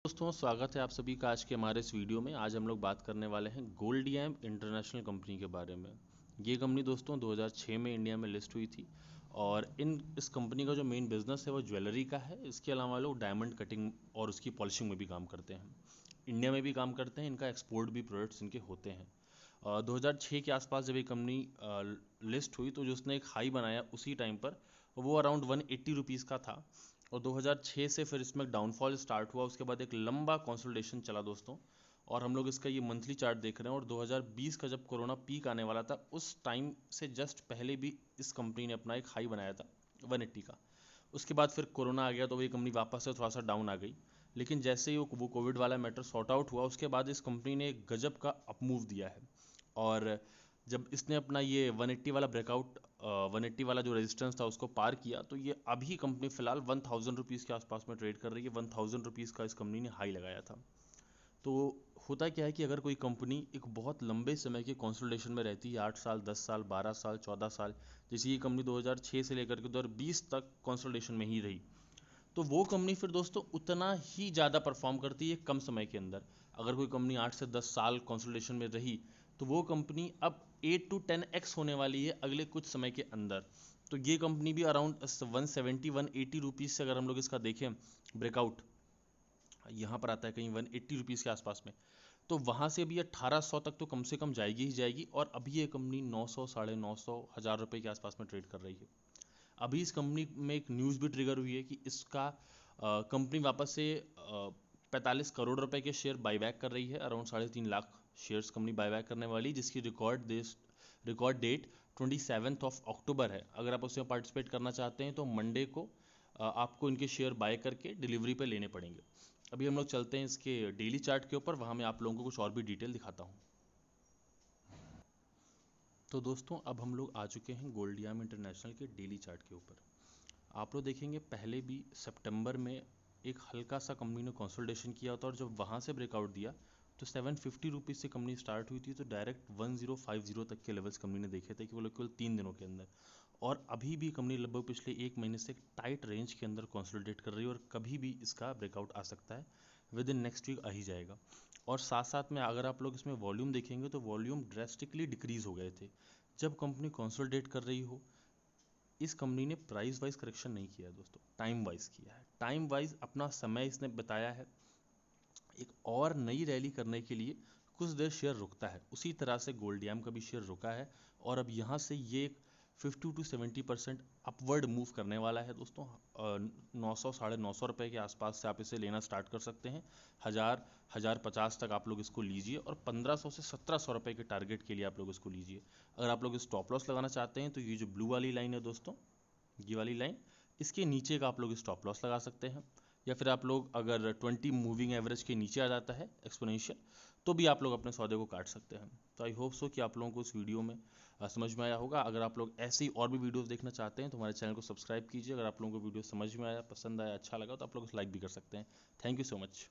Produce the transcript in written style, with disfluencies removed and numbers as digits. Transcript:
दोस्तों, स्वागत है आप सभी का आज के हमारे इस वीडियो में। आज हम लोग बात करने वाले हैं गोल्डियम इंटरनेशनल कंपनी के बारे में। ये कंपनी दोस्तों 2006 में इंडिया में लिस्ट हुई थी और इस कंपनी का जो मेन बिजनेस है वो ज्वेलरी का है। इसके अलावा लोग डायमंड कटिंग और उसकी पॉलिशिंग में भी काम करते हैं। इंडिया में भी काम करते हैं, इनका एक्सपोर्ट भी प्रोडक्ट्स इनके होते हैं। 2006 के आसपास जब ये कंपनी लिस्ट हुई तो जो उसने एक हाई बनाया उसी टाइम पर वो अराउंड 180 रुपीज़ का था और 2006 से फिर इसमें डाउनफॉल स्टार्ट हुआ। उसके बाद एक लंबा कंसोलिडेशन चला दोस्तों और हम लोग इसका ये मंथली चार्ट देख रहे हैं। और 2020 का जब कोरोना पीक आने वाला था उस टाइम से जस्ट पहले भी इस कंपनी ने अपना एक हाई बनाया था 180 का। उसके बाद फिर कोरोना आ गया तो ये कंपनी वापस से थोड़ा सा डाउन आ गई। लेकिन जैसे ही वो कोविड वाला मैटर सॉर्ट आउट हुआ उसके बाद इस कंपनी ने एक गजब का अपमूव दिया है। और जब इसने अपना ये 180 वाला ब्रेकआउट 180 वाला जो रेजिस्टेंस था उसको पार किया तो ये अभी कंपनी फिलहाल 1000 रुपीज़ के आसपास में ट्रेड कर रही है। 1000 रुपीज़ का इस कंपनी ने हाई लगाया था। तो होता क्या है कि अगर कोई कंपनी एक बहुत लंबे समय के कंसोलिडेशन में रहती है 8 साल 10 साल 12 साल 14 साल, जैसे ये कंपनी 2006 से लेकर के 2020 तक कंसोलिडेशन में ही रही, तो वो कंपनी फिर दोस्तों उतना ही ज़्यादा परफॉर्म करती है कम समय के अंदर। अगर कोई कंपनी 8 से 10 साल कंसोलिडेशन में रही तो वो कंपनी अब 8 to 10x होने वाली है अगले कुछ समय के अंदर। तो ये कंपनी भी अराउंड 170 180 रुपीज़ से अगर हम लोग इसका देखें ब्रेकआउट, यहाँ पर आता है कहीं 180 रुपीज़ के आसपास में, तो वहाँ से भी 1800 तक तो कम से कम जाएगी ही जाएगी। और अभी ये कंपनी 900 950 हज़ार रुपये के आसपास में ट्रेड कर रही है। अभी इस कंपनी में एक न्यूज़ भी ट्रिगर हुई है कि इसका कंपनी वापस से 45 करोड़ रुपए के शेयर बाईबैक कर रही है। Around 3.5 lakh shares company buyback करने वाली, जिसकी रिकॉर्ड डेट 27 अक्टूबर है। अगर आप उसमें पार्टिसिपेट करना चाहते हैं तो मंडे को आपको इनके शेयर बाय करके डिलीवरी पे लेने पड़ेंगे। अभी हम लोग चलते हैं इसके डेली चार्ट के ऊपर, वहाँ मैं आप लोगों को कुछ और भी डिटेल दिखाता हूँ। तो दोस्तों अब हम लोग आ चुके हैं गोल्डियम इंटरनेशनल के डेली चार्ट के ऊपर। आप लोग देखेंगे पहले भी सितंबर में एक हल्का सा कंपनी ने कंसोलिडेशन किया होता और जब वहाँ से ब्रेकआउट दिया तो 750 रुपीज़ से कंपनी स्टार्ट हुई थी, तो डायरेक्ट 1050 तक के लेवल्स कंपनी ने देखे थे केवल 3 दिनों के अंदर। और अभी भी कंपनी लगभग पिछले एक महीने से एक टाइट रेंज के अंदर कंसोलिडेट कर रही है और कभी भी इसका ब्रेकआउट आ सकता है। विद इन नेक्स्ट वीक आ ही जाएगा। और साथ साथ में अगर आप लोग इसमें वॉल्यूम देखेंगे तो वॉल्यूम ड्रेस्टिकली डिक्रीज हो गए थे। जब कंपनी कंसोलिडेट कर रही हो, इस कंपनी ने प्राइस वाइज करेक्शन नहीं किया है दोस्तों, टाइम वाइज किया है। टाइम वाइज अपना समय इसने बताया है एक और नई रैली करने के लिए कुछ देर शेयर रुकता है। उसी तरह से गोल्डियम का भी शेयर रुका है और अब यहाँ से ये 50 to 70% अपवर्ड मूव करने वाला है दोस्तों। 900 950 रुपये के आसपास से आप इसे लेना स्टार्ट कर सकते हैं। 1050 तक आप लोग इसको लीजिए और 1500 से 1700 रुपये के टारगेट के लिए आप लोग इसको लीजिए। अगर आप लोग स्टॉप लॉस लगाना चाहते हैं तो ये जो ब्लू वाली लाइन है दोस्तों, ये वाली लाइन, इसके नीचे का आप लोग स्टॉप लॉस लगा सकते हैं। या फिर आप लोग अगर 20 मूविंग एवरेज के नीचे आ जाता है एक्सपोनेंशियल, तो भी आप लोग अपने सौदे को काट सकते हैं। तो आई होप सो कि आप लोगों को इस वीडियो में समझ में आया होगा। अगर आप लोग ऐसे ही और भी वीडियोस देखना चाहते हैं तो हमारे चैनल को सब्सक्राइब कीजिए। अगर आप लोगों को वीडियो समझ में आया, पसंद आया, अच्छा लगा तो आप लोग लाइक भी कर सकते हैं। Thank you so much.